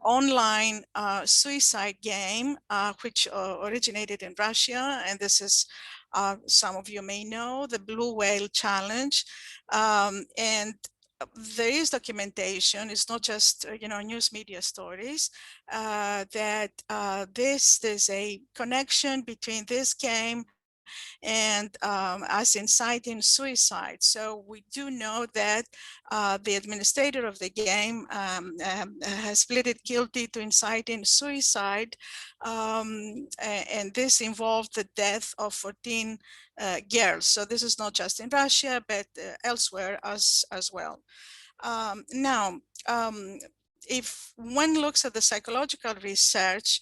online suicide game, which originated in Russia. And this is, some of you may know, the Blue Whale Challenge. And there is documentation, it's not just, news media stories, that there's a connection between this game and us inciting suicide. So we do know that the administrator of the game has pleaded guilty to inciting suicide, and this involved the death of 14 girls. So this is not just in Russia, but elsewhere as well. Now, if one looks at the psychological research,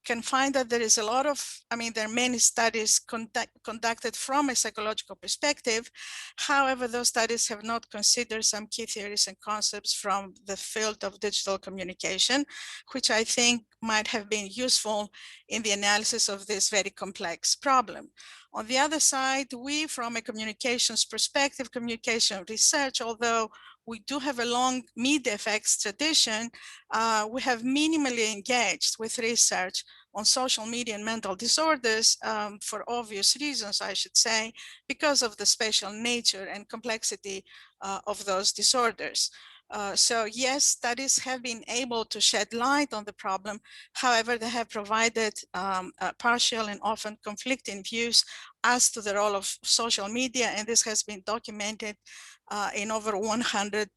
can find that there is a lot of, there are many studies conducted from a psychological perspective. However, those studies have not considered some key theories and concepts from the field of digital communication, which I think might have been useful in the analysis of this very complex problem. On the other side, we, from a communications perspective, communication research, although we do have a long media effects tradition, we have minimally engaged with research on social media and mental disorders, for obvious reasons, I should say, because of the special nature and complexity of those disorders. So yes, studies have been able to shed light on the problem. However, they have provided partial and often conflicting views as to the role of social media, and this has been documented in over 100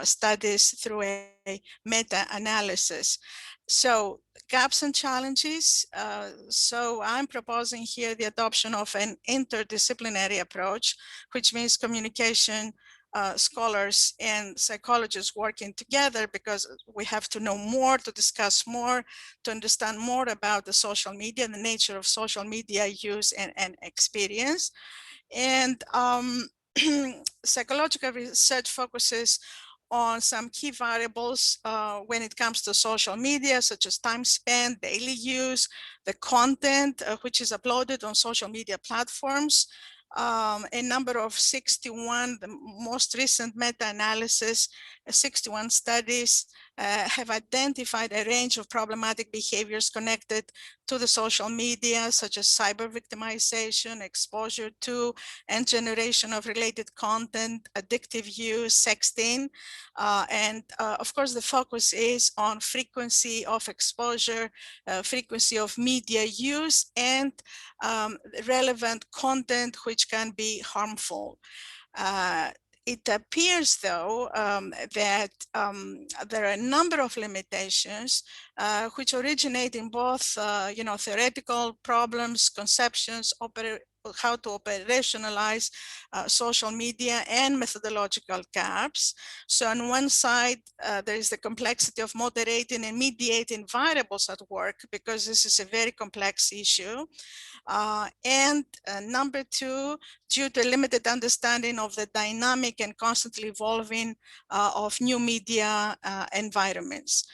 studies through a meta-analysis. So gaps and challenges. So I'm proposing here the adoption of an interdisciplinary approach, which means communication scholars and psychologists working together, because we have to know more, to discuss more, to understand more about the social media, the nature of social media use and experience. And psychological research focuses on some key variables when it comes to social media, such as time spent, daily use, the content which is uploaded on social media platforms. A number of 61, the most recent meta-analysis, 61 studies have identified a range of problematic behaviors connected to the social media, such as cyber victimization, exposure to and generation of related content, addictive use, sexting. And of course, the focus is on frequency of exposure, frequency of media use, and relevant content which can be harmful. It appears, though, that there are a number of limitations which originate in both, theoretical problems, conceptions, how to operationalize social media, and methodological gaps. So on one side, there is the complexity of moderating and mediating variables at work, because this is a very complex issue. And number two, due to limited understanding of the dynamic and constantly evolving of new media environments.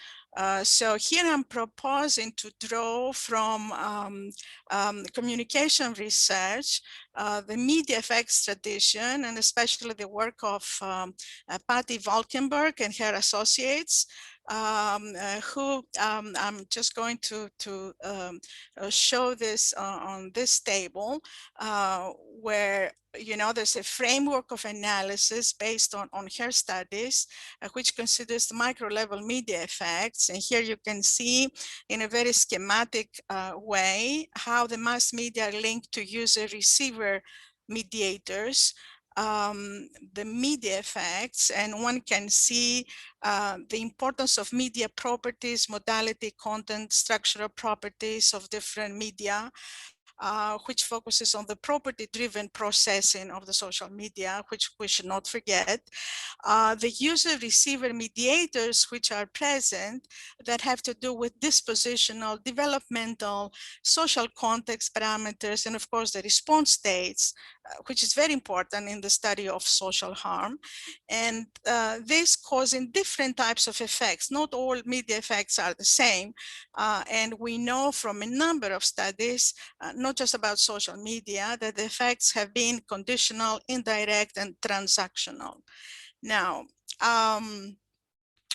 So here I'm proposing to draw from communication research, the media effects tradition, and especially the work of Patty Valkenburg and her associates, who I'm just going to show this on this table, where there's a framework of analysis based on her studies, which considers the micro level media effects. And here you can see in a very schematic way how the mass media are linked to user receiver mediators, the media effects, and one can see the importance of media properties, modality, content, structural properties of different media, which focuses on the property-driven processing of the social media, which we should not forget. The user-receiver mediators, which are present, that have to do with dispositional, developmental, social context parameters, and of course the response states, which is very important in the study of social harm. And this causing different types of effects. Not all media effects are the same. And we know from a number of studies, not just about social media, that the effects have been conditional, indirect, and transactional. Now,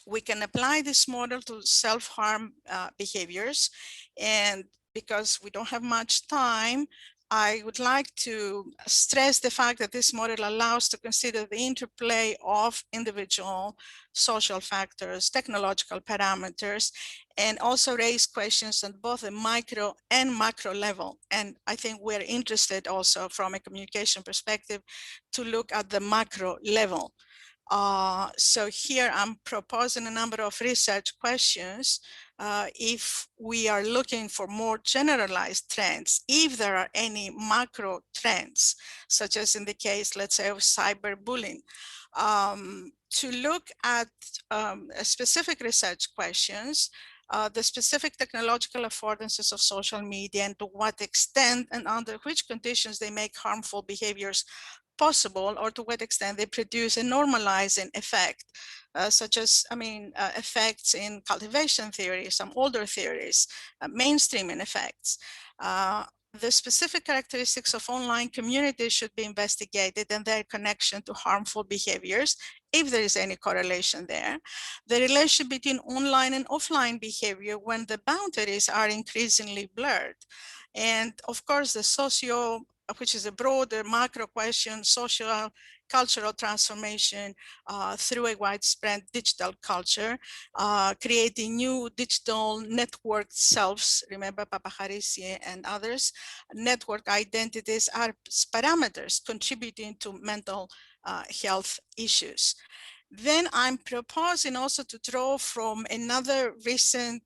We can apply this model to self-harm behaviors. And because we don't have much time, I would like to stress the fact that this model allows to consider the interplay of individual social factors, technological parameters, and also raise questions on both the micro and macro level. And I think we're interested also from a communication perspective to look at the macro level. So here I'm proposing a number of research questions. If we are looking for more generalized trends, if there are any macro trends, such as in the case, let's say, of cyberbullying, to look at specific research questions, the specific technological affordances of social media and to what extent and under which conditions they make harmful behaviors possible, or to what extent they produce a normalizing effect, such as, effects in cultivation theory, some older theories, mainstreaming effects. The specific characteristics of online communities should be investigated and their connection to harmful behaviors, if there is any correlation there. The relation between online and offline behavior when the boundaries are increasingly blurred. And of course, the which is a broader macro question, social, cultural transformation through a widespread digital culture, creating new digital network selves, remember Papaharisi and others, network identities are parameters contributing to mental health issues. Then I'm proposing also to draw from another recent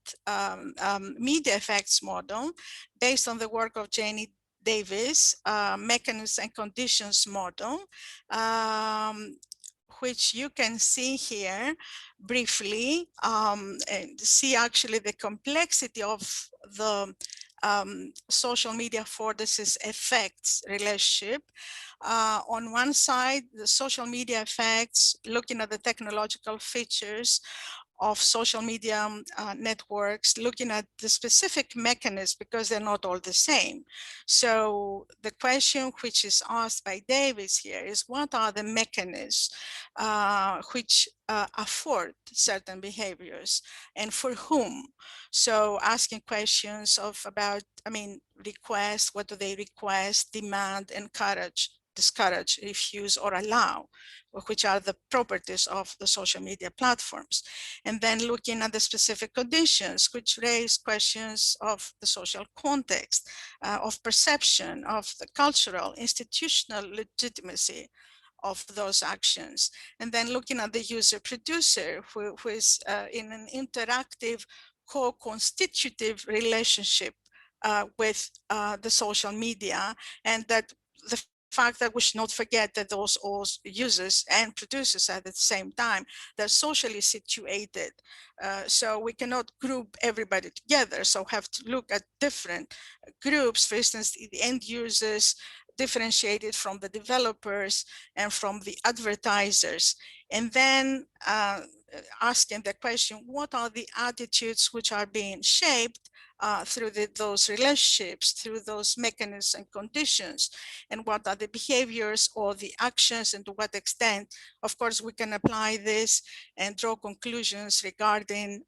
media effects model based on the work of Janie Davis, mechanisms and conditions model, which you can see here briefly, and see actually the complexity of the social media affordances effects relationship. On one side, the social media effects, looking at the technological features of social media networks, looking at the specific mechanisms because they're not all the same. So the question which is asked by Davis here is, what are the mechanisms which afford certain behaviors and for whom? So asking questions of about, request, what do they request, demand, encourage, discourage, refuse, or allow, which are the properties of the social media platforms. And then looking at the specific conditions, which raise questions of the social context, of perception, of the cultural, institutional legitimacy of those actions. And then looking at the user producer, who is in an interactive co-constitutive relationship with the social media, and that the fact that we should not forget that those all users and producers at the same time, they're socially situated. So we cannot group everybody together. So have to look at different groups, for instance, the end users differentiated from the developers and from the advertisers. And then asking the question, what are the attitudes which are being shaped through those relationships, through those mechanisms and conditions, and what are the behaviors or the actions, and to what extent, of course, we can apply this and draw conclusions regarding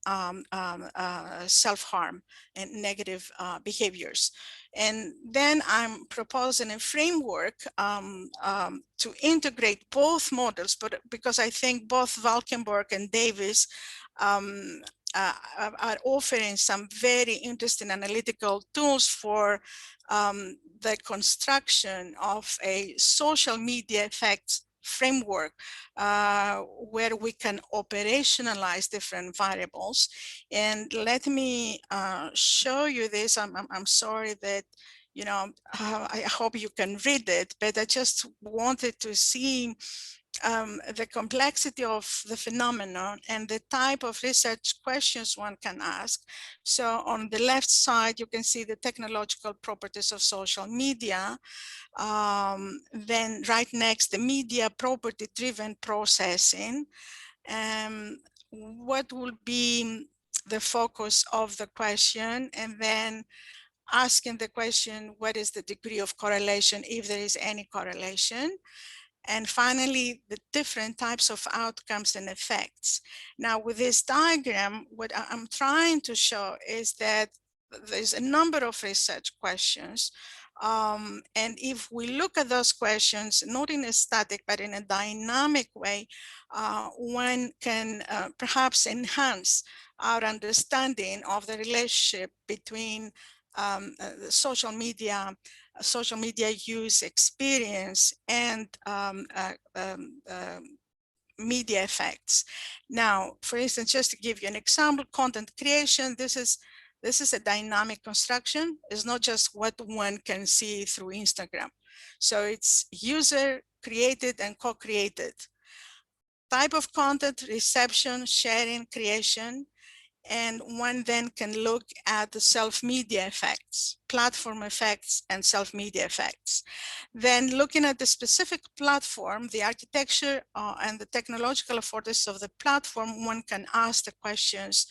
self-harm and negative behaviors. And then I'm proposing a framework to integrate both models, but because I think both Valkenburg and Davis are offering some very interesting analytical tools for the construction of a social media effects framework where we can operationalize different variables. And let me show you this. I'm sorry that, I hope you can read it, but I just wanted to see the complexity of the phenomenon and the type of research questions one can ask. So on the left side, you can see the technological properties of social media. Then right next, the media property-driven processing. What will be the focus of the question? And then asking the question, what is the degree of correlation, if there is any correlation? And finally, the different types of outcomes and effects. Now, with this diagram, what I'm trying to show is that there's a number of research questions. And if we look at those questions, not in a static, but in a dynamic way, one can perhaps enhance our understanding of the relationship between the social media use experience and media effects. Now, for instance, just to give you an example, content creation, this is a dynamic construction. It's not just what one can see through Instagram. So it's user created and co-created. Type of content, reception, sharing, creation. And one then can look at the self-media effects, platform effects, and self-media effects. Then looking at the specific platform, the architecture and the technological affordances of the platform, one can ask the questions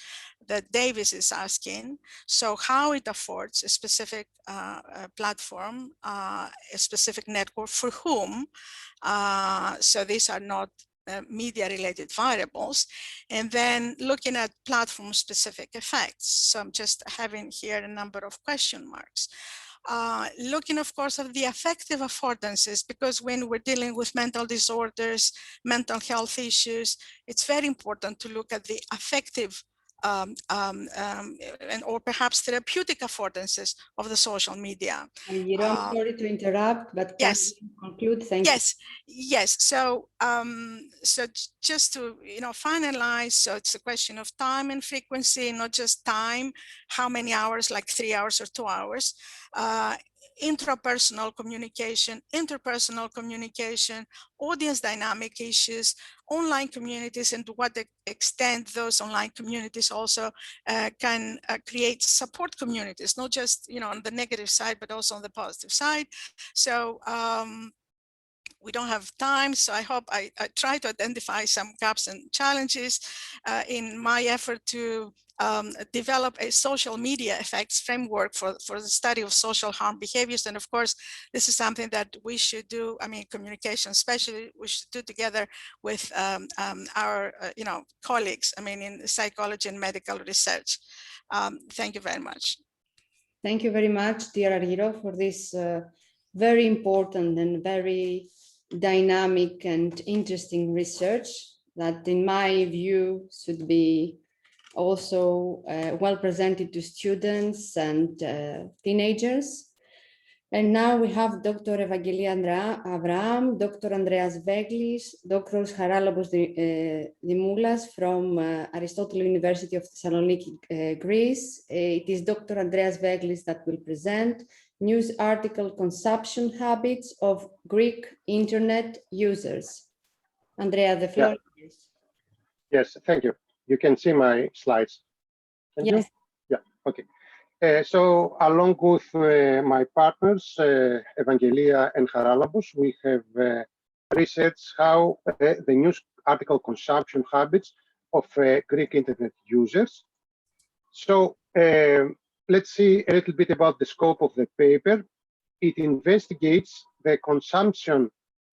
that Davis is asking. So how it affords a specific platform, a specific network for whom. So these are not media-related variables, and then looking at platform-specific effects. So I'm just having here a number of question marks. Looking, of course, at the affective affordances, because when we're dealing with mental disorders, mental health issues, it's very important to look at the affective or perhaps therapeutic affordances of the social media. I'm sorry to interrupt, but can yes. you conclude? Thank you. Yes. So, so just to finalize, so it's a question of time and frequency, not just time, how many hours, like 3 hours or 2 hours. Intrapersonal communication, interpersonal communication, audience dynamic issues, online communities, and to what extent those online communities also can create support communities, not just on the negative side, but also on the positive side. So we don't have time, so I hope I try to identify some gaps and challenges in my effort to develop a social media effects framework for the study of social harm behaviors. And of course, this is something that we should do, communication especially, we should do together with our colleagues, in psychology and medical research. Thank you very much. Thank you very much, dear Argyro, for this very important and very dynamic and interesting research that, in my view, should be also well presented to students and teenagers. And now we have Dr. Evangelia Avraam, Dr. Andreas Veglis, Dr. Charalampos Dimoulas from Aristotle University of Thessaloniki, Greece. It is Dr. Andreas Veglis that will present news article consumption habits of Greek internet users. Andrea, the floor is yours. Yes, thank you. You can see my slides. Thank you. Yeah, okay. So along with my partners, Evangelia and Charalampos, we have researched how the news article consumption habits of Greek internet users. So let's see a little bit about the scope of the paper. It investigates the consumption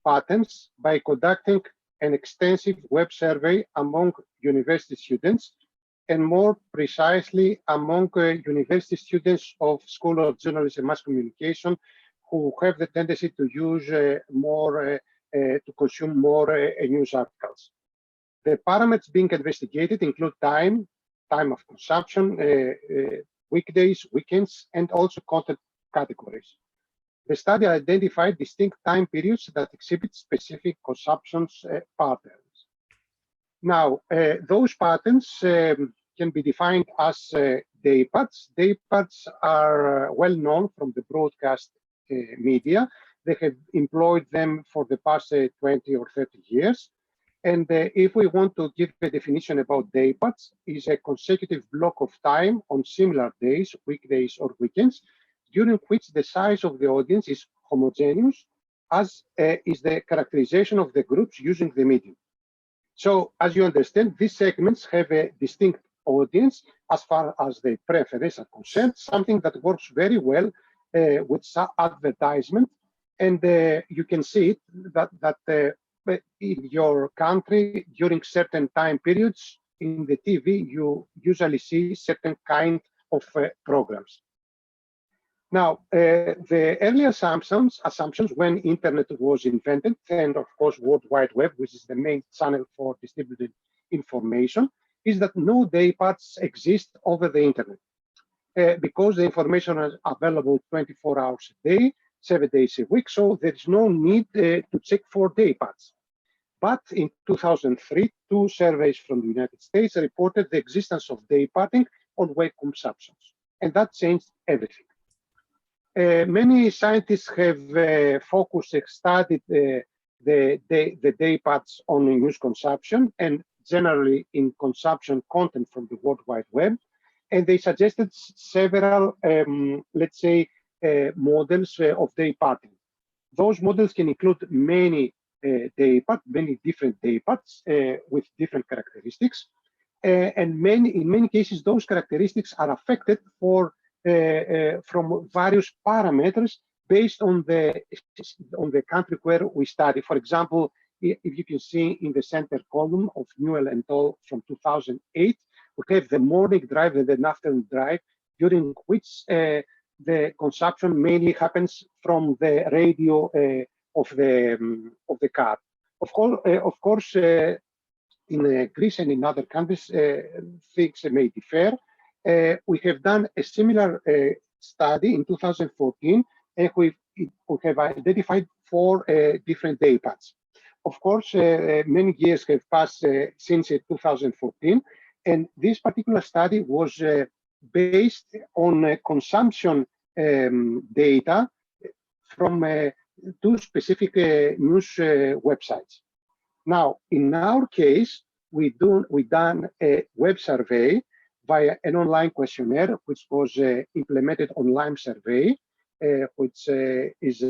patterns by conducting an extensive web survey among university students, and more precisely among university students of School of Journalism and Mass Communication, who have the tendency to use to consume more news articles. The parameters being investigated include time of consumption, weekdays, weekends, and also content categories. The study identified distinct time periods that exhibit specific consumption patterns. Now, those patterns can be defined as dayparts. Dayparts are well known from the broadcast media. They have employed them for the past 20 or 30 years. And if we want to give a definition about dayparts, is a consecutive block of time on similar days, weekdays or weekends, during which the size of the audience is homogeneous, as is the characterization of the groups using the medium. So, as you understand, these segments have a distinct audience as far as their preferences are concerned, something that works very well with advertisement And you can see it that in your country, during certain time periods in the TV, you usually see certain kind of programs. Now, the early assumptions when internet was invented, and of course World Wide Web, which is the main channel for distributed information, is that no day parts exist over the internet. Because the information is available 24 hours a day, 7 days a week, so there is no need to check for day parts. But in 2003, 2 surveys from the United States reported the existence of day parting on web consumptions, and that changed everything. Many scientists have studied the day parts on news consumption and generally in consumption content from the World Wide Web, and they suggested several, let's say, models of day parting. Those models can include many many different day parts with different characteristics, and in many cases those characteristics are affected from various parameters based on the country where we study. For example, if you can see in the center column of Newell and al. From 2008, we have the morning drive and the afternoon drive, during which the consumption mainly happens from the radio of the car. Of course, in Greece and in other countries, things may differ. We have done a similar study in 2014, and we have identified 4 different day parts. Of course, many years have passed since 2014, and this particular study was based on consumption data from 2 specific news websites. Now, in our case, we done a web survey via an online questionnaire, which was implemented on Lime Survey, which is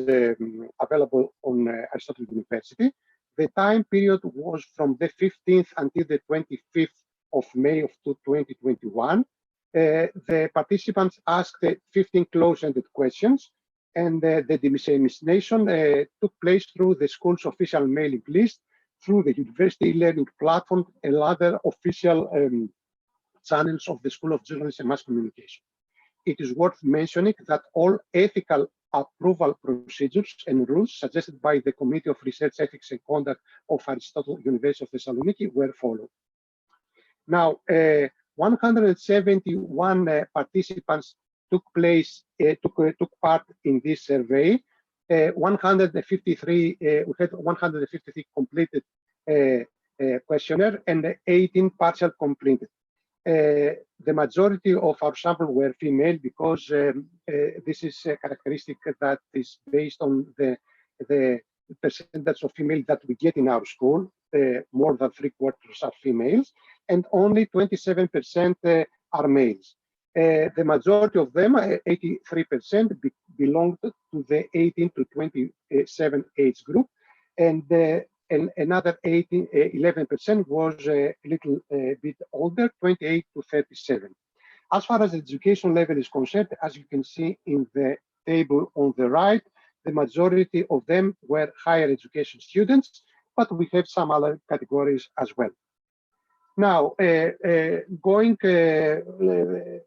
available on Aristotle University. The time period was from the 15th until the 25th of May of 2021. The participants asked 15 close-ended questions, and the dissemination took place through the school's official mailing list, through the university learning platform, and other official channels of the School of Journalism and Mass Communication. It is worth mentioning that all ethical approval procedures and rules suggested by the Committee of Research Ethics and Conduct of Aristotle University of Thessaloniki were followed. Now, 171 participants took part in this survey. 153 we had 153 completed questionnaire and 18 partial completed. The majority of our sample were female because this is a characteristic that is based on the percentage of female that we get in our school. More than 3/4 are females, and only 27% are males. The majority of them, 83%, belonged to the 18 to 27 age group, and another 11% was a little bit older, 28 to 37. As far as the education level is concerned, as you can see in the table on the right, the majority of them were higher education students, but we have some other categories as well. Now, going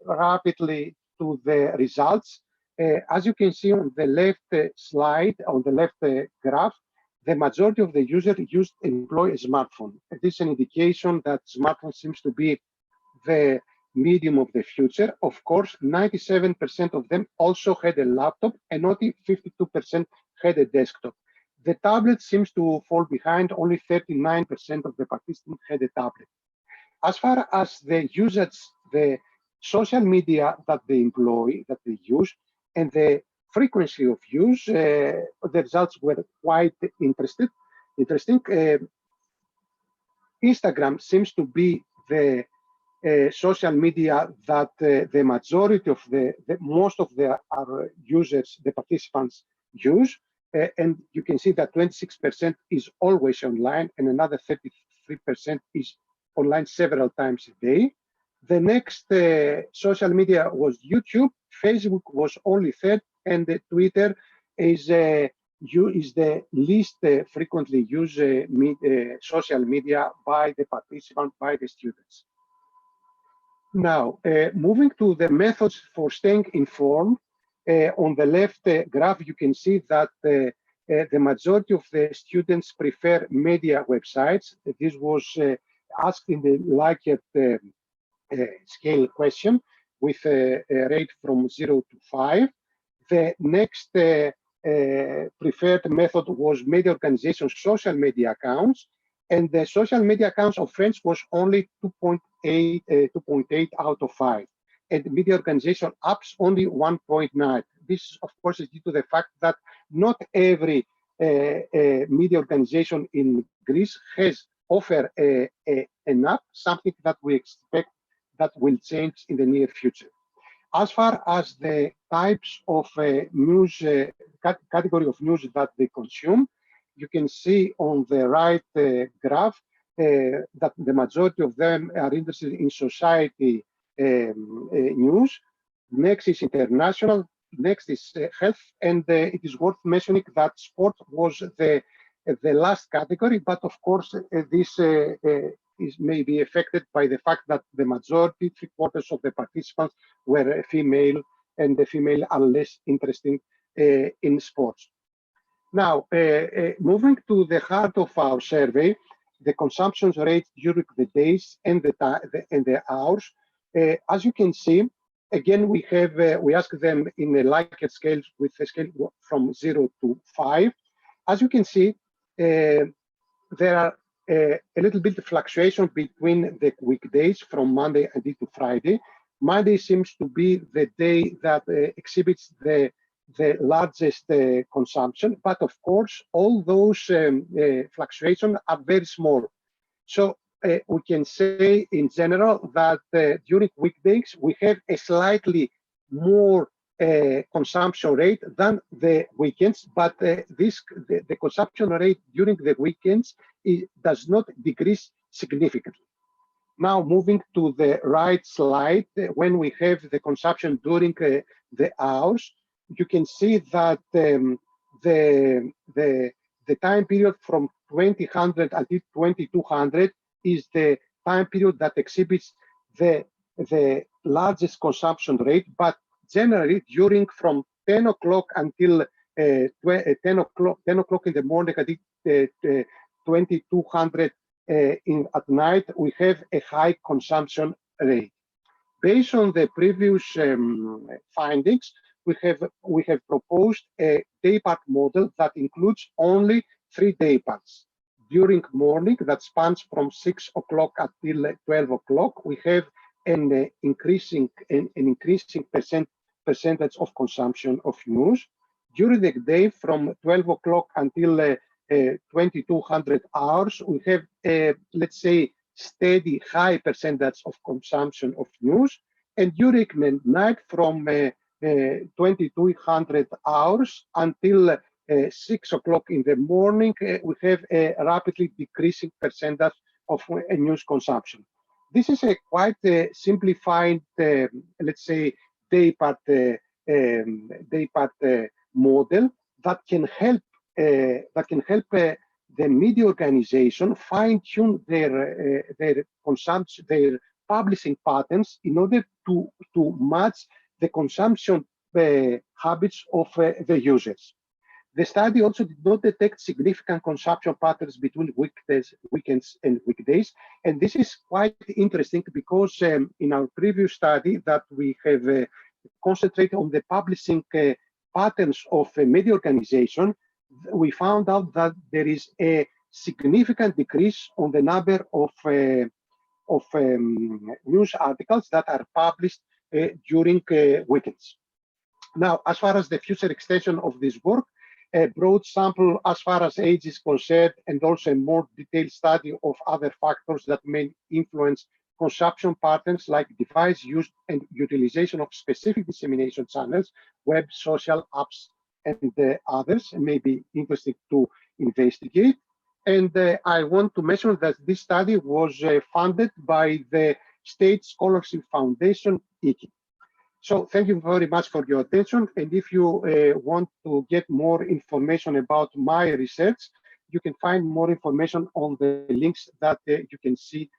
rapidly to the results, as you can see on the left slide, on the left graph, the majority of the users employ a smartphone. This is an indication that smartphone seems to be the medium of the future. Of course, 97% of them also had a laptop, and only 52% had a desktop. The tablet seems to fall behind. Only 39% of the participants had a tablet. As far as the usage, the social media that they employ, that they use, and the frequency of use, the results were quite interesting. Instagram seems to be the social media that the majority of most of our users, the participants, use. And you can see that 26% is always online, and another 33% is online several times a day. The next social media was YouTube. Facebook was only third, and Twitter is is the least frequently used social media by the participants, by the students. Now, moving to the methods for staying informed, on the left graph, you can see that the majority of the students prefer media websites. This was asked in the Likert scale question with a rate from 0 to 5. The next preferred method was media organization social media accounts, and the social media accounts of friends was only 2.8 out of 5, and media organization apps only 1.9. This, of course, is due to the fact that not every media organization in Greece has offer an app, something that we expect that will change in the near future. As far as the types of news, category of news that they consume, you can see on the right graph that the majority of them are interested in society news. Next is international, next is health, and it is worth mentioning that sport was the last category, but of course this may be affected by the fact that the majority, 3/4 of the participants were female, and the female are less interested in sports. Now, moving to the heart of our survey, the consumption rate during the days and the hours. As you can see, again, we ask them in a Likert scale with a scale from 0 to 5. As you can see, there are a little bit of fluctuation between the weekdays from Monday until to Friday. Monday seems to be the day that exhibits the largest consumption, but of course, all those fluctuations are very small. So we can say in general that during weekdays, we have a slightly more consumption rate than the weekends, but the consumption rate during the weekends does not decrease significantly. Now, moving to the right slide, when we have the consumption during the hours, you can see that the time period from 2000 until 2200 is the time period that exhibits the largest consumption rate, but generally during from 10 o'clock until 10 o'clock in the morning until 2200 at night, we have a high consumption rate. Based on the previous findings, we have proposed a day part model that includes only 3 day parts. During morning, that spans from 6 o'clock until 12 o'clock, we have an increasing percentage of consumption of news. During the day, from 12 o'clock until 2200 hours, we have a, let's say, steady high percentage of consumption of news. And during the night, from 2200 hours until 6 o'clock in the morning, we have a rapidly decreasing percentage of news consumption. This is a quite simplified, let's say, day part model that can help the media organization fine-tune their consumption, their publishing patterns in order to match the consumption habits of the users. The study also did not detect significant consumption patterns between weekends and weekdays, and this is quite interesting because in our previous study that we have concentrated on the publishing patterns of media organization, we found out that there is a significant decrease on the number of news articles that are published during weekends. Now, as far as the future extension of this work, a broad sample as far as age is concerned, and also a more detailed study of other factors that may influence consumption patterns like device use and utilization of specific dissemination channels, web, social apps, and others may be interesting to investigate. And I want to mention that this study was funded by the State Scholarship Foundation, ICCI. So thank you very much for your attention. And if you want to get more information about my research, you can find more information on the links that you can see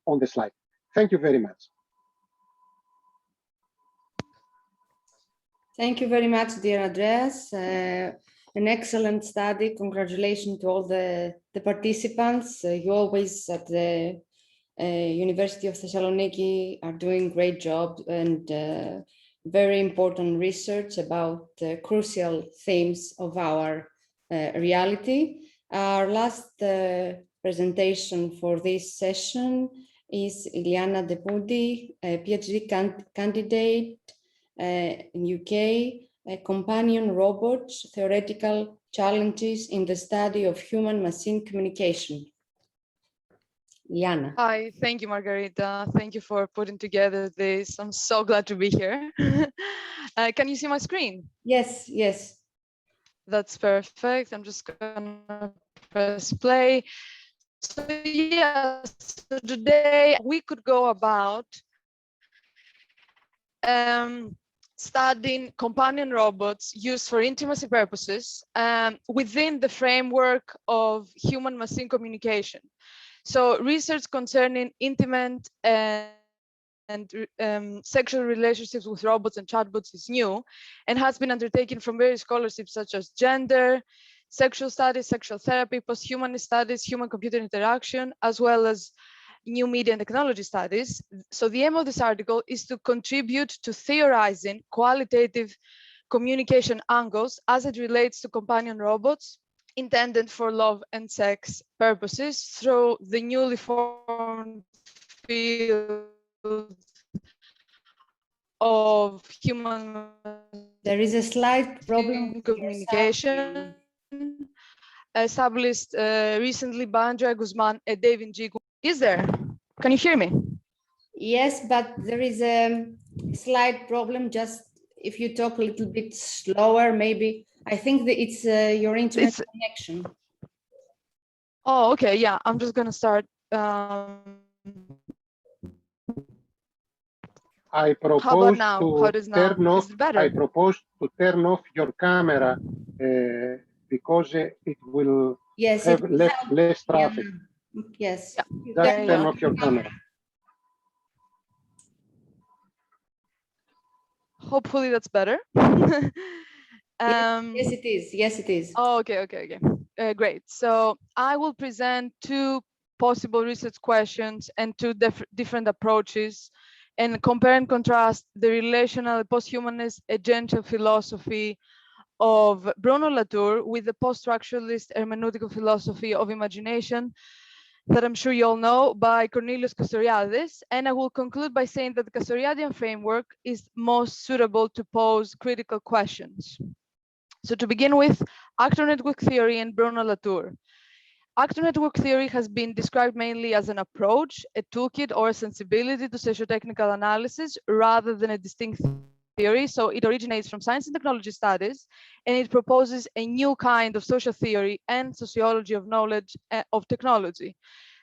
on the slide. Thank you very much. Thank you very much, dear Andreas. An excellent study. Congratulations to all the participants. You always at the University of Thessaloniki are doing great job and very important research about crucial themes of our reality. Our last presentation for this session is Iliana Depudi, a PhD candidate in UK, companion robots, theoretical challenges in the study of human-machine communication. Liana. Hi, thank you, Margarita. Thank you for putting together this. I'm so glad to be here. Can you see my screen? Yes, yes. That's perfect. I'm just gonna press play. So yes, so today we could go about studying companion robots used for intimacy purposes within the framework of human-machine communication. So research concerning intimate and sexual relationships with robots and chatbots is new and has been undertaken from various scholarships such as gender, sexual studies, sexual therapy, post-humanist studies, human-computer interaction, as well as new media and technology studies. So the aim of this article is to contribute to theorizing qualitative communication angles as it relates to companion robots intended for love and sex purposes through the newly formed field of human. There is a slight problem with communication established recently by Andrea Guzman and David G. Is there? Can you hear me? Yes, but there is a slight problem. Just if you talk a little bit slower, maybe. I think that it's your internet connection. Oh, okay. Yeah, I'm just gonna start. I propose How about now? to How does now? turn off. Is it better? I propose to turn off your camera because it will have less traffic. Yes. Yeah. Just turn off your camera. Hopefully that's better. Yes, it is. Yes, it is. Oh, okay. Great. So I will present two possible research questions and two different approaches and compare and contrast the relational post-humanist agential philosophy of Bruno Latour with the post-structuralist hermeneutical philosophy of imagination that I'm sure you all know by Cornelius Castoriadis. And I will conclude by saying that the Castoriadian framework is most suitable to pose critical questions. So to begin with, actor network theory and Bruno Latour. Actor network theory has been described mainly as an approach, a toolkit, or a sensibility to socio-technical analysis rather than a distinct theory. So it originates from science and technology studies, and it proposes a new kind of social theory and sociology of knowledge of technology.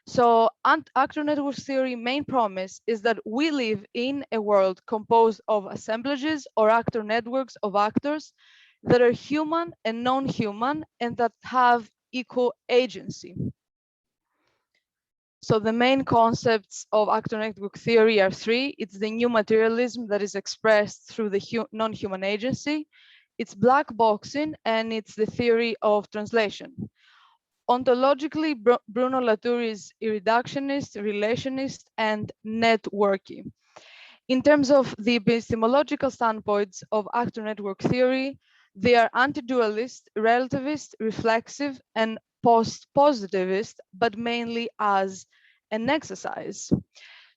So actor network theory main promise is that we live in a world composed of assemblages or actor networks of actors that are human and non-human and that have equal agency. So the main concepts of actor network theory are three. It's the new materialism that is expressed through the non-human agency. It's black boxing, and it's the theory of translation. Ontologically, Bruno Latour is irreductionist, relationist, and networky. In terms of the epistemological standpoints of actor network theory, they are anti-dualist, relativist, reflexive, and post-positivist, but mainly as an exercise.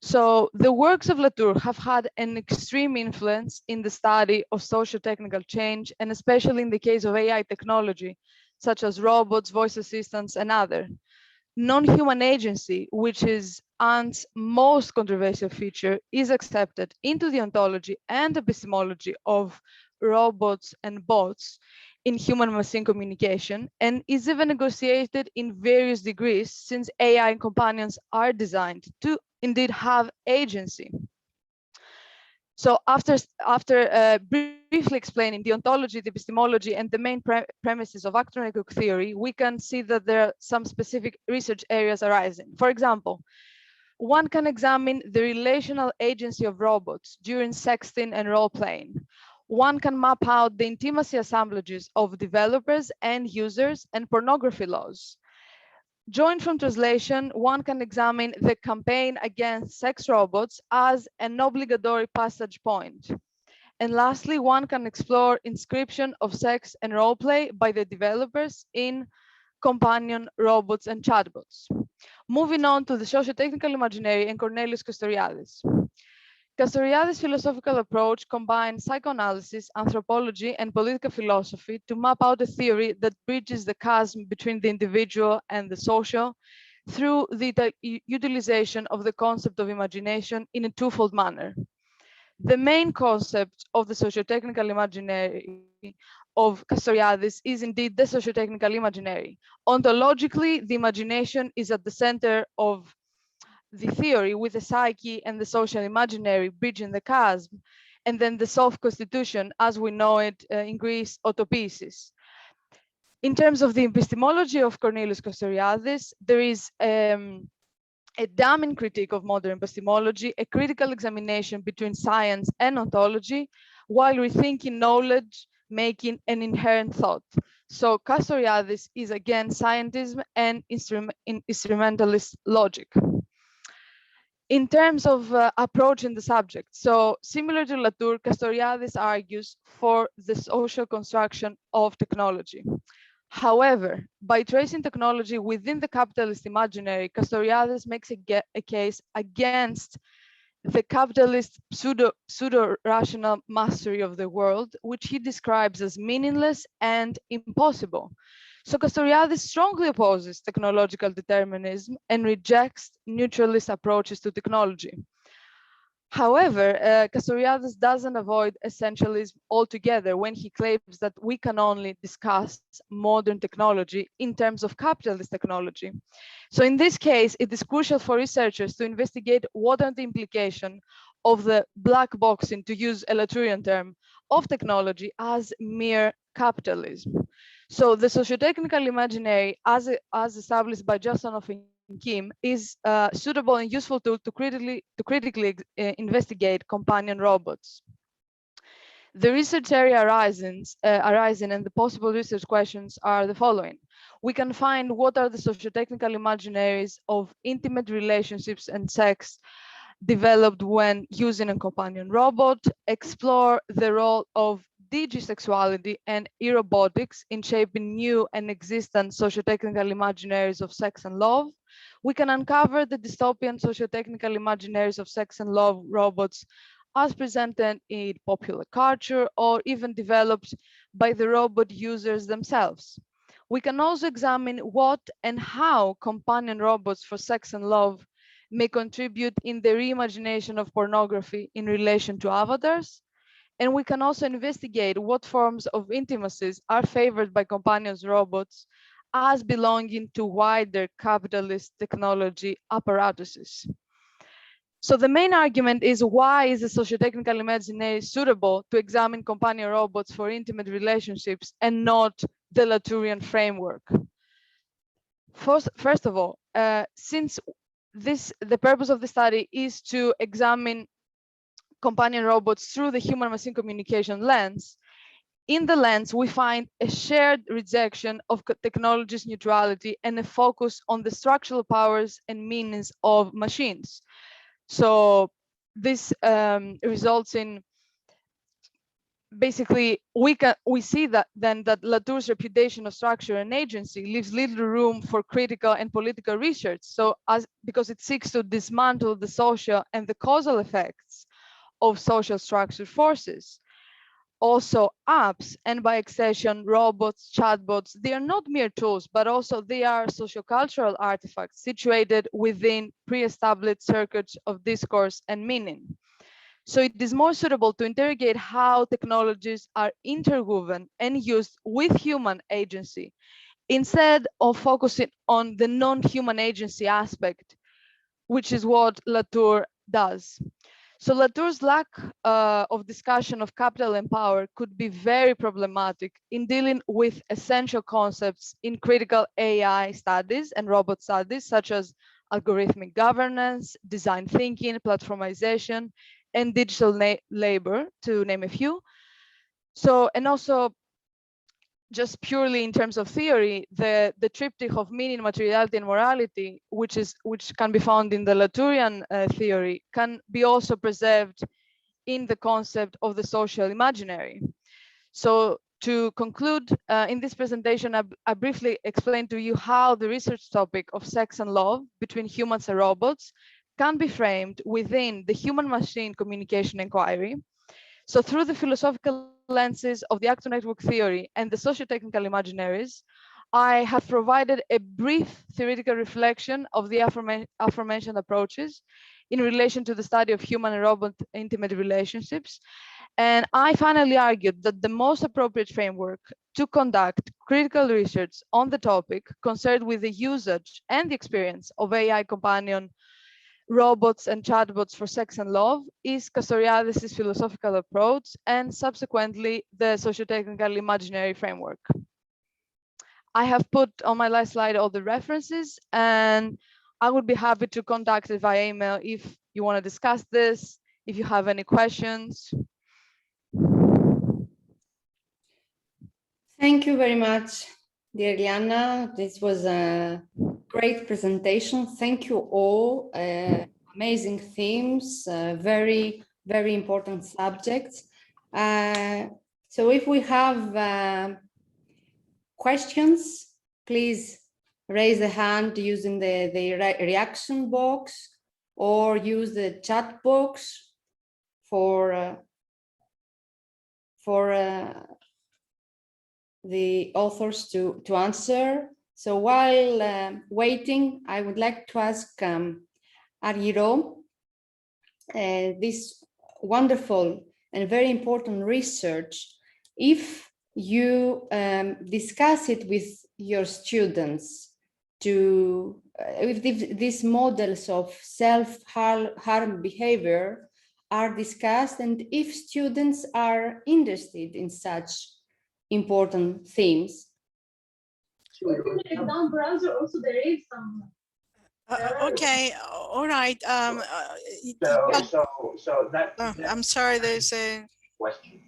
So the works of Latour have had an extreme influence in the study of socio-technical change, and especially in the case of AI technology, such as robots, voice assistants, and other. Non-human agency, which is Ant's most controversial feature, is accepted into the ontology and epistemology of robots and bots in human-machine communication, and is even negotiated in various degrees since AI companions are designed to indeed have agency. So after briefly explaining the ontology, the epistemology, and the main premises of actor-network theory, we can see that there are some specific research areas arising. For example, one can examine the relational agency of robots during sexting and role-playing. One can map out the intimacy assemblages of developers and users and pornography laws. Joined from translation, one can examine the campaign against sex robots as an obligatory passage point. And lastly, one can explore inscription of sex and roleplay by the developers in companion robots and chatbots. Moving on to the socio-technical imaginary and Cornelius Castoriadis. Castoriadis' philosophical approach combines psychoanalysis, anthropology, and political philosophy to map out a theory that bridges the chasm between the individual and the social through the utilization of the concept of imagination in a twofold manner. The main concept of the socio-technical imaginary of Castoriadis is indeed the socio-technical imaginary. Ontologically, the imagination is at the center of the theory, with the psyche and the social imaginary bridging the chasm, and then the self-constitution as we know it in Greece, autopoiesis. In terms of the epistemology of Cornelius Castoriadis, there is a damning critique of modern epistemology, a critical examination between science and ontology, while rethinking knowledge, making an inherent thought. So Castoriadis is again scientism and instrumentalist logic. In terms of approaching the subject, so similar to Latour, Castoriadis argues for the social construction of technology. However, by tracing technology within the capitalist imaginary, Castoriadis makes a case against the capitalist pseudo-rational mastery of the world, which he describes as meaningless and impossible. So Castoriadis strongly opposes technological determinism and rejects neutralist approaches to technology. However, Castoriadis doesn't avoid essentialism altogether when he claims that we can only discuss modern technology in terms of capitalist technology. So in this case, it is crucial for researchers to investigate what are the implications of the black boxing, to use a Latourian term, of technology as mere capitalism. So the socio-technical imaginary, as established by Justinov and Kim, is a suitable and useful tool to critically investigate companion robots. The research area arising and the possible research questions are the following. We can find what are the socio-technical imaginaries of intimate relationships and sex developed when using a companion robot, explore the role of digisexuality and erobotics in shaping new and existent socio-technical imaginaries of sex and love. We can uncover the dystopian socio-technical imaginaries of sex and love robots as presented in popular culture or even developed by the robot users themselves. We can also examine what and how companion robots for sex and love may contribute in the reimagination of pornography in relation to avatars. And we can also investigate what forms of intimacies are favored by companions robots as belonging to wider capitalist technology apparatuses. So the main argument is, why is the socio-technical imaginary suitable to examine companion robots for intimate relationships and not the Latourian framework? First of all, since the purpose of the study is to examine companion robots through the human-machine communication lens, in the lens, we find a shared rejection of technology's neutrality and a focus on the structural powers and meanings of machines. So this results in, basically, we see that then that Latour's repudiation of structure and agency leaves little room for critical and political research. So because it seeks to dismantle the social and the causal effects of social structure forces. Also apps, and by extension robots, chatbots, they are not mere tools, but also they are sociocultural artifacts situated within pre-established circuits of discourse and meaning. So it is more suitable to interrogate how technologies are interwoven and used with human agency, instead of focusing on the non-human agency aspect, which is what Latour does. So Latour's lack of discussion of capital and power could be very problematic in dealing with essential concepts in critical AI studies and robot studies, such as algorithmic governance, design thinking, platformization, and digital labor, to name a few. So, and also just purely in terms of theory, the triptych of meaning, materiality, and morality, which can be found in the Latourian theory, can be also preserved in the concept of the social imaginary. So to conclude, in this presentation, I briefly explained to you how the research topic of sex and love between humans and robots can be framed within the human-machine communication inquiry. So through the philosophical lenses of the actor network theory and the socio-technical imaginaries, I have provided a brief theoretical reflection of the aforementioned approaches in relation to the study of human and robot intimate relationships. And I finally argued that the most appropriate framework to conduct critical research on the topic concerned with the usage and the experience of AI companion robots and chatbots for sex and love is Castoriadis' philosophical approach and subsequently the socio-technical imaginary framework. I have put on my last slide all the references, and I would be happy to contact it via email if you want to discuss this, if you have any questions. Thank you very much, dear Liana. This was a great presentation. Thank you all. Amazing themes, very, very important subjects. So if we have questions, please raise a hand using the reaction box or use the chat box for the authors to answer. So while waiting, I would like to ask Argyro, this wonderful and very important research, if you discuss it with your students to if these models of self-harm behavior are discussed, and if students are interested in such important themes. Down browser also there is some. Okay, all right. I'm sorry, there's a question.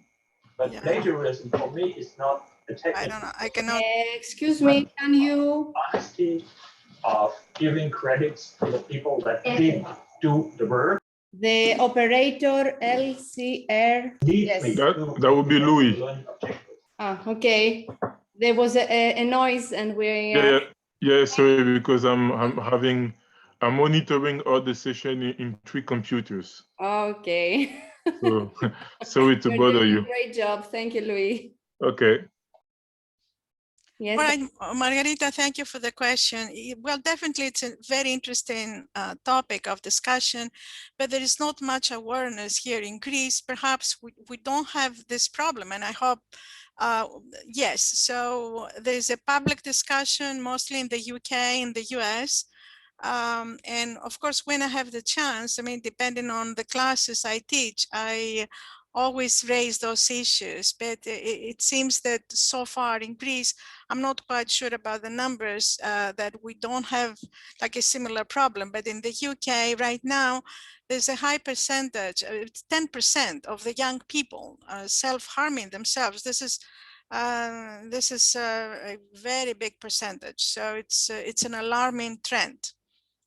But yeah. plagiarism for me is not a technical. I don't know. I cannot. Excuse me, can you? Honesty of giving credits to the people that did do the work. The operator LCR. Yes. That would be Louis. Ah, okay. There was a noise, and we. Yeah. Sorry, because I'm monitoring all the session in 3 computers. Okay. So sorry to bother you. Great job, thank you, Louis. Okay. Yes. All right, Margarita, thank you for the question. Well, definitely it's a very interesting topic of discussion, but there is not much awareness here in Greece. Perhaps we don't have this problem, and I hope, yes. So there's a public discussion, mostly in the UK, in the US. And of course, when I have the chance, I mean, depending on the classes I teach, I always raise those issues, but it seems that so far in Greece, I'm not quite sure about the numbers that we don't have like a similar problem, but in the UK right now, there's a high percentage, it's 10% of the young people self-harming themselves. This is a very big percentage. So it's an alarming trend.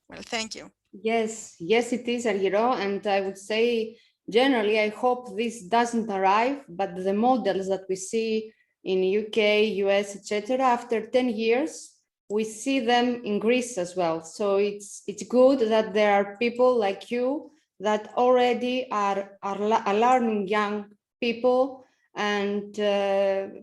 Well, thank you. Yes, it is, Argyro, and I would say generally, I hope this doesn't arrive, but the models that we see in UK, US, etc., after 10 years, we see them in Greece as well. So it's good that there are people like you that already are alarming young people and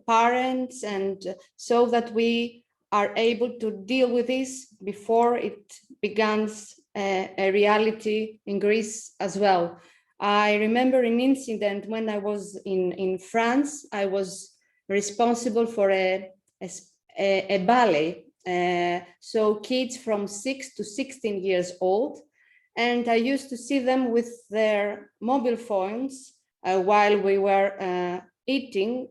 parents, and so that we are able to deal with this before it begins a reality in Greece as well. I remember an incident when I was in France. I was responsible for a ballet. So kids from 6 to 16 years old, And I used to see them with their mobile phones while we were eating.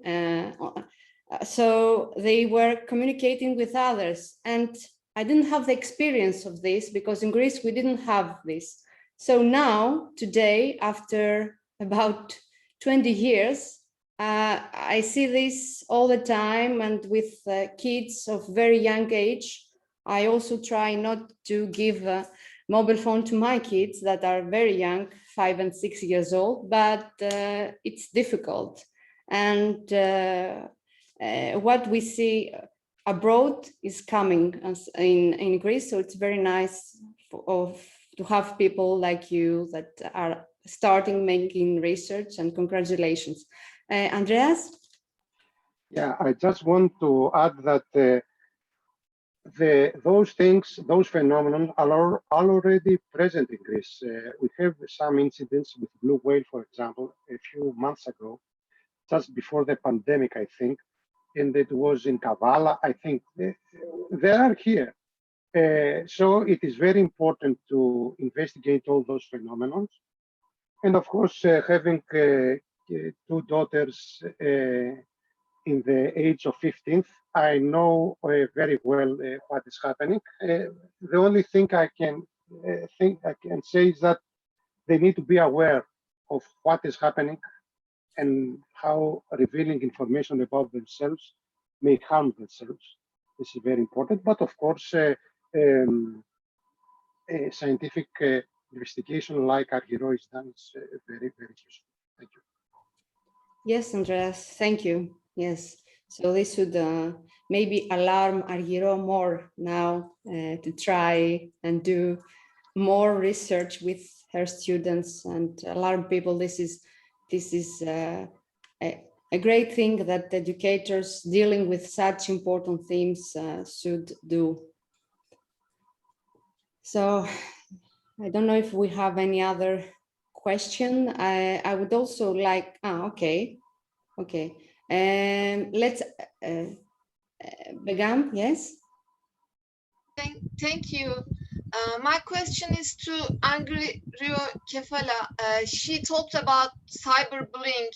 So they were communicating with others. And I didn't have the experience of this because in Greece we didn't have this. So now, today, after about 20 years, I see this all the time, and with kids of very young age. I also try not to give a mobile phone to my kids that are very young, 5 and 6 years old, but it's difficult. And what we see abroad is coming in Greece, so it's very nice to have people like you that are starting making research, and congratulations. Andreas? Yeah, I just want to add that those things, those phenomena are already present in Greece. We have some incidents with blue whale, for example, a few months ago, just before the pandemic, I think, and it was in Kefala, I think. They are here. So it is very important to investigate all those phenomena. And of course, having two daughters in the age of 15th, I know very well what is happening. The only thing I can say is that they need to be aware of what is happening and how revealing information about themselves may harm themselves. This is very important. But of course, scientific investigation like Argyro is done is very, very useful. Thank you. Yes, Andreas, thank you. Yes, so this should maybe alarm Argyro more now to try and do more research with her students and alarm people. This is a great thing that educators dealing with such important themes should do. So I don't know if we have any other question. I would also like, okay. Let's, Begam, yes? Thank you. My question is to Argyro Kefala. She talked about cyberbullying.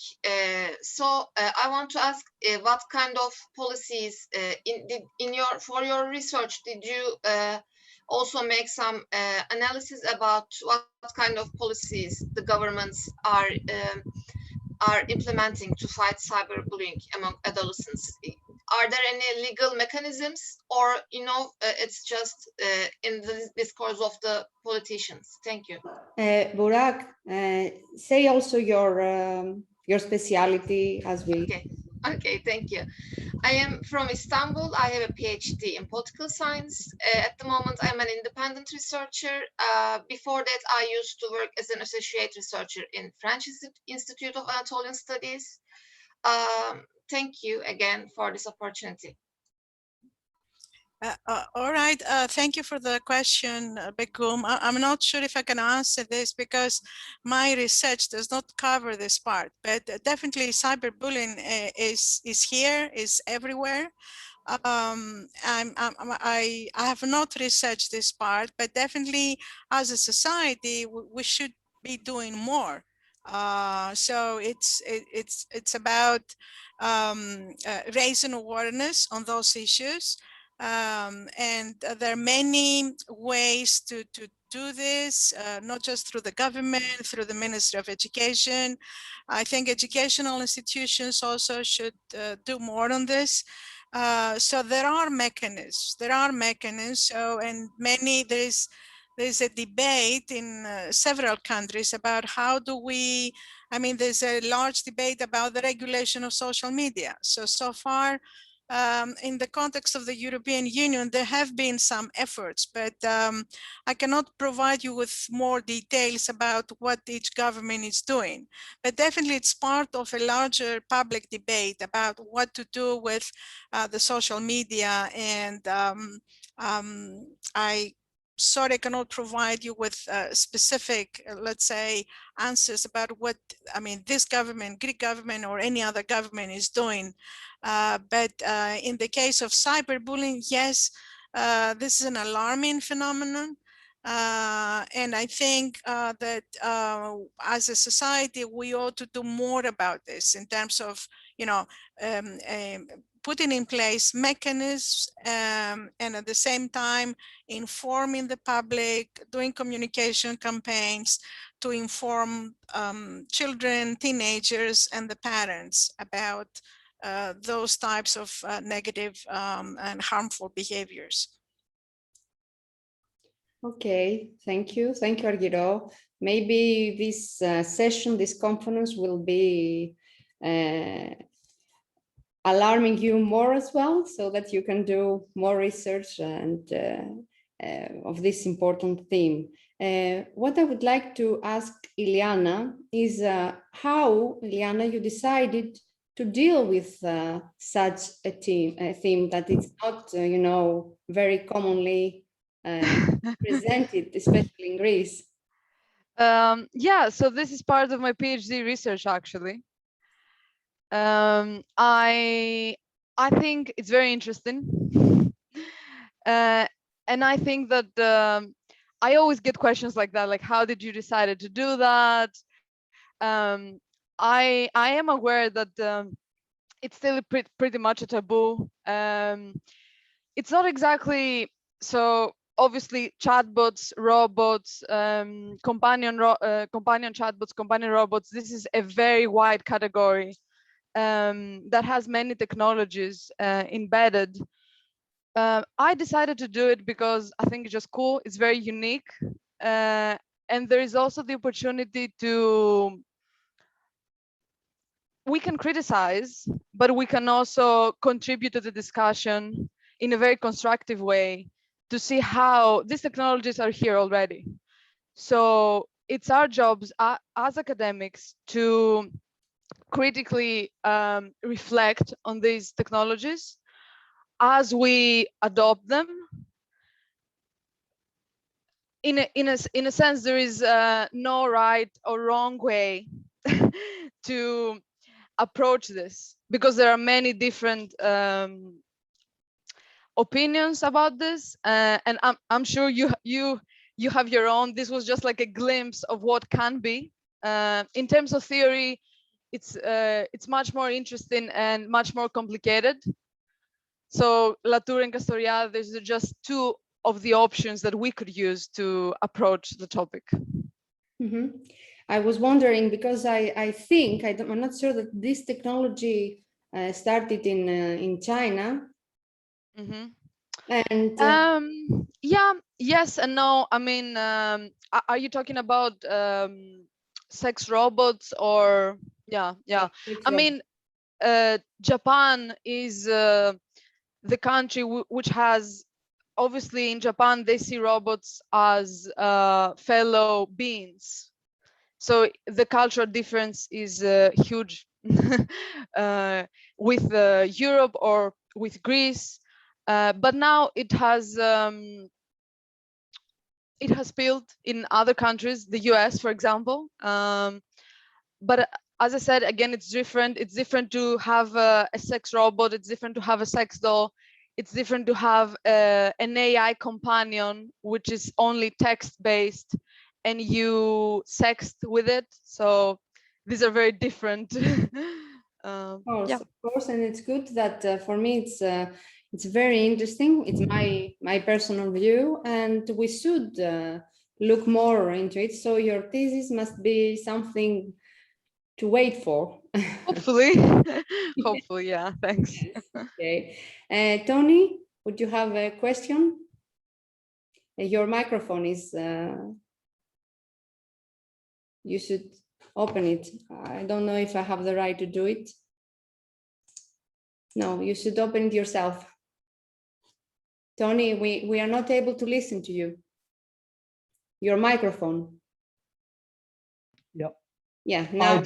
So I want to ask what kind of policies for your research did you also make some analysis about what kind of policies the governments are implementing to fight cyberbullying among adolescents? Are there any legal mechanisms, or it's just in the discourse of the politicians? Thank you. Burak, say also your speciality as we. Okay, thank you. I am from Istanbul. I have a PhD in political science. At the moment, I'm an independent researcher. Before that, I used to work as an associate researcher in French Institute of Anatolian Studies. Thank you again for this opportunity. All right, thank you for the question, Begum. I'm not sure if I can answer this because my research does not cover this part, but definitely cyberbullying is here, is everywhere. I have not researched this part, but definitely as a society, we should be doing more. So it's about raising awareness on those issues. And there are many ways to do this, not just through the government, through the Ministry of Education. I think educational institutions also should do more on this. So there are mechanisms. So, and there's a debate in several countries about how do we, there's a large debate about the regulation of social media. So far, in the context of the European Union, there have been some efforts, but I cannot provide you with more details about what each government is doing. But definitely it's part of a larger public debate about what to do with the social media. And sorry, I cannot provide you with specific, let's say, answers about what, this government, Greek government, or any other government is doing. But in the case of cyberbullying, yes, this is an alarming phenomenon. And I think that as a society, we ought to do more about this in terms of, you know, putting in place mechanisms and at the same time informing the public, doing communication campaigns to inform children, teenagers, and the parents about those types of negative and harmful behaviors. Okay, thank you. Thank you, Argyro. Maybe this session, this conference will be alarming you more as well, so that you can do more research and of this important theme. What I would like to ask Iliana is how, Iliana, you decided to deal with such a theme that it's not, you know, very commonly presented, especially in Greece. Yeah, so this is part of my PhD research, actually. I think it's very interesting. And I think that I always get questions like that, like, how did you decide to do that? I am aware that it's still pretty much a taboo. It's not exactly, so obviously chatbots, robots, companion chatbots, companion robots, this is a very wide category that has many technologies embedded. I decided to do it because I think it's just cool, it's very unique. And there is also the opportunity to, we can criticize, but we can also contribute to the discussion in a very constructive way to see how these technologies are here already. So it's our jobs as academics to critically reflect on these technologies as we adopt them. In a sense, there is no right or wrong way to approach this, because there are many different opinions about this, and I'm sure you have your own. This was just like a glimpse of what can be. In terms of theory, it's much more interesting and much more complicated. So Latour and Castoriadis are just two of the options that we could use to approach the topic. Mm-hmm. I was wondering, because I think, I'm not sure that this technology started in China. Mm-hmm. And yeah, yes and no. I mean, are you talking about sex robots or yeah. I mean, Japan is the country which has, obviously in Japan they see robots as fellow beings, so the cultural difference is huge with Europe or with Greece, but now it has built in other countries, the US for example, but as I said, again, it's different. It's different to have a sex robot. It's different to have a sex doll. It's different to have an AI companion, which is only text-based, and you sext with it. So these are very different. of course, and it's good that for me it's very interesting. It's my personal view, and we should look more into it. So your thesis must be something to wait for. Hopefully. Hopefully, yeah, thanks. Yes. Okay, Tony, would you have a question? Your microphone is you should open it. I don't know if I have the right to do it. No, you should open it yourself. Tony, we are not able to listen to you. Your microphone. Yep. Yeah, now. I'd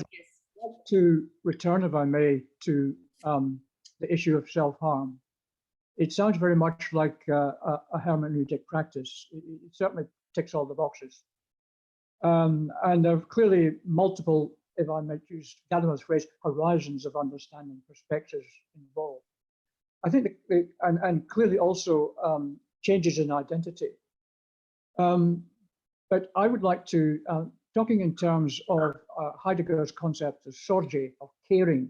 like to return, if I may, to the issue of self-harm. It sounds very much like a hermeneutic practice. It certainly ticks all the boxes. And there are clearly multiple, if I might use Gadamer's phrase, horizons of understanding, perspectives involved. I think, and clearly also changes in identity. But I would like to, talking in terms of Heidegger's concept of sorge, of caring,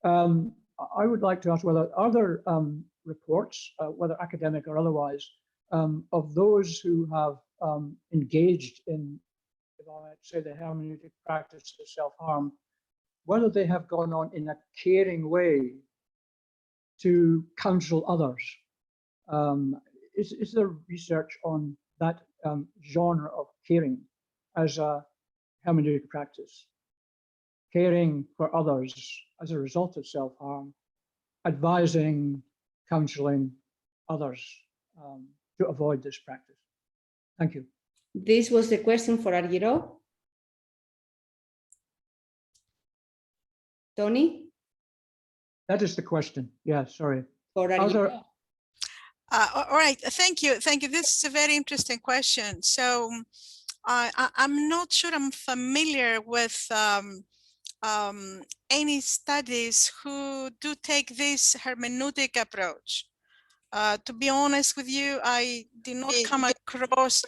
I would like to ask whether are there reports, whether academic or otherwise, of those who have engaged in, if I might say, the hermeneutic practice of self-harm, whether they have gone on in a caring way to counsel others. Is there research on that genre of caring as a hermeneutic practice? Caring for others as a result of self-harm, advising, counseling others to avoid this practice. Thank you. This was the question for Argyro. Tony? That is the question. Yeah, sorry. For Argyro. All right, thank you. Thank you. This is a very interesting question. So I'm not sure I'm familiar with any studies who do take this hermeneutic approach. To be honest with you, I did not come across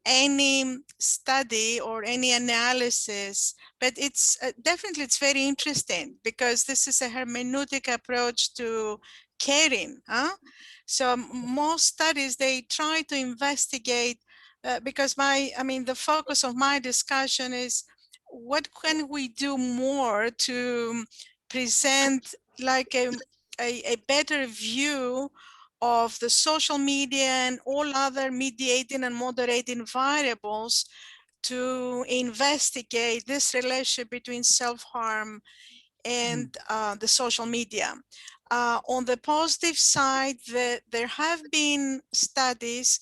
any study or any analysis, but it's definitely, it's very interesting because this is a hermeneutic approach to caring. So most studies, they try to investigate because the focus of my discussion is what can we do more to present like a better view of the social media and all other mediating and moderating variables to investigate this relationship between self-harm and the social media. On the positive side, there have been studies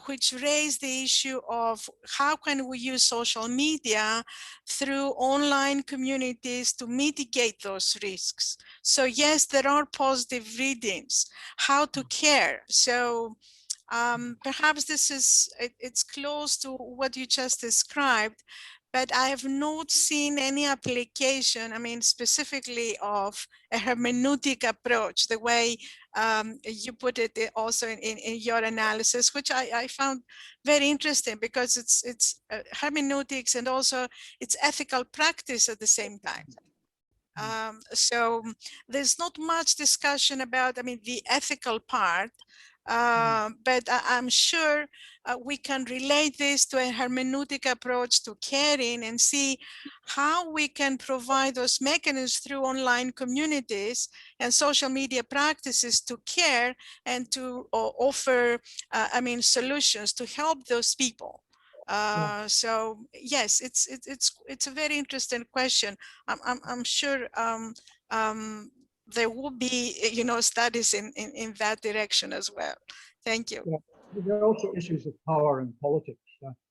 which raise the issue of how can we use social media through online communities to mitigate those risks. So yes, there are positive readings, how to care. So perhaps this is, it's close to what you just described, but I have not seen any application, specifically of a hermeneutic approach, the way you put it also in your analysis, which I found very interesting because it's hermeneutics and also it's ethical practice at the same time. So there's not much discussion about, the ethical part, but I'm sure we can relate this to a hermeneutic approach to caring and see how we can provide those mechanisms through online communities and social media practices to care and to offer, solutions to help those people. So yes, it's a very interesting question. I'm sure there will be, studies in that direction as well. Thank you. Yeah. There are also issues of power and politics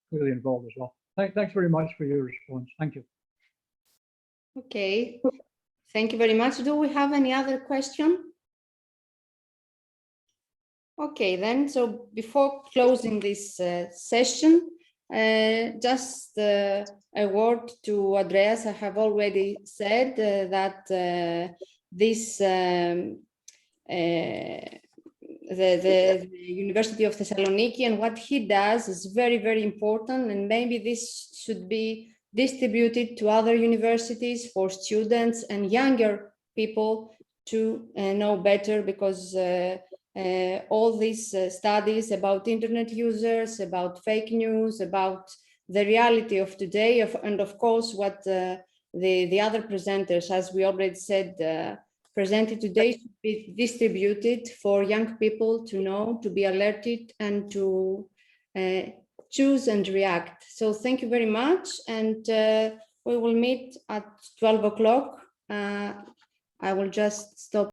clearly involved as well. Thanks very much for your response. Thank you. Okay, thank you very much. Do we have any other question? Okay, then, so before closing this session, just a word to Andreas. I have already said that this the University of Thessaloniki and what he does is very, very important, and maybe this should be distributed to other universities for students and younger people to know better, because all these studies about internet users, about fake news, about the reality of today, and of course what the other presenters, as we already said, presented today, should be distributed for young people to know, to be alerted, and to choose and react. So thank you very much, and we will meet at 12 o'clock. I will just stop.